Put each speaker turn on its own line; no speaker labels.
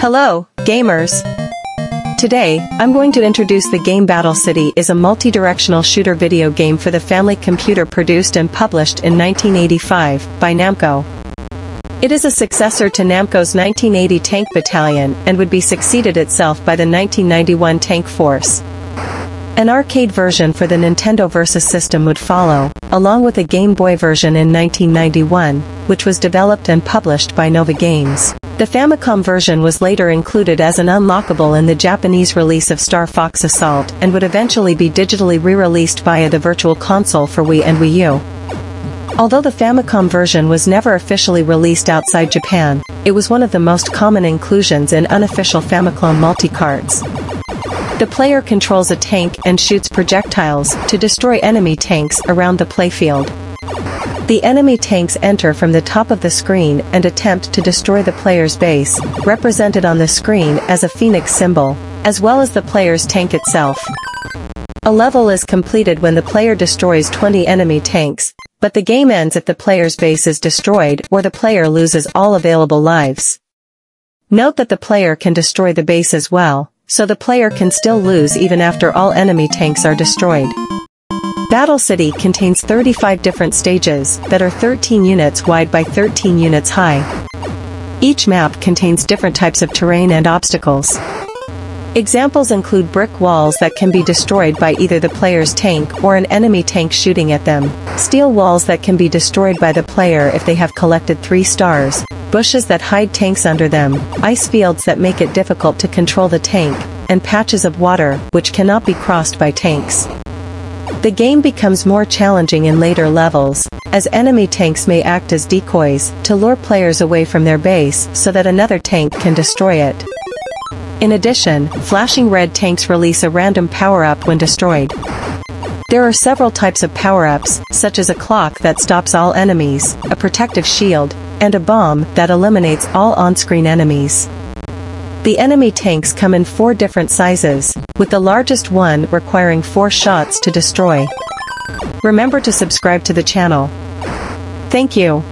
Hello, gamers! Today, I'm going to introduce the game Battle City is a multi-directional shooter video game for the family computer produced and published in 1985 by Namco. It is a successor to Namco's 1980 Tank Battalion and would be succeeded itself by the 1991 Tank Force. An arcade version for the Nintendo Versus system would follow, along with a Game Boy version in 1991, which was developed and published by Nova Games. The Famicom version was later included as an unlockable in the Japanese release of Star Fox Assault and would eventually be digitally re-released via the Virtual Console for Wii and Wii U. Although the Famicom version was never officially released outside Japan, it was one of the most common inclusions in unofficial Famicom multi-carts. The player controls a tank and shoots projectiles to destroy enemy tanks around the playfield. The enemy tanks enter from the top of the screen and attempt to destroy the player's base, represented on the screen as a phoenix symbol, as well as the player's tank itself. A level is completed when the player destroys 20 enemy tanks, but the game ends if the player's base is destroyed or the player loses all available lives. Note that the player can destroy the base as well, so the player can still lose even after all enemy tanks are destroyed. Battle City contains 35 different stages that are 13 units wide by 13 units high. Each map contains different types of terrain and obstacles. Examples include brick walls that can be destroyed by either the player's tank or an enemy tank shooting at them, steel walls that can be destroyed by the player if they have collected 3 stars, bushes that hide tanks under them, ice fields that make it difficult to control the tank, and patches of water which cannot be crossed by tanks. The game becomes more challenging in later levels, as enemy tanks may act as decoys to lure players away from their base so that another tank can destroy it. In addition, flashing red tanks release a random power-up when destroyed. There are several types of power-ups, such as a clock that stops all enemies, a protective shield, and a bomb that eliminates all on-screen enemies. The enemy tanks come in 4 different sizes, with the largest one requiring 4 shots to destroy. Remember to subscribe to the channel. Thank you.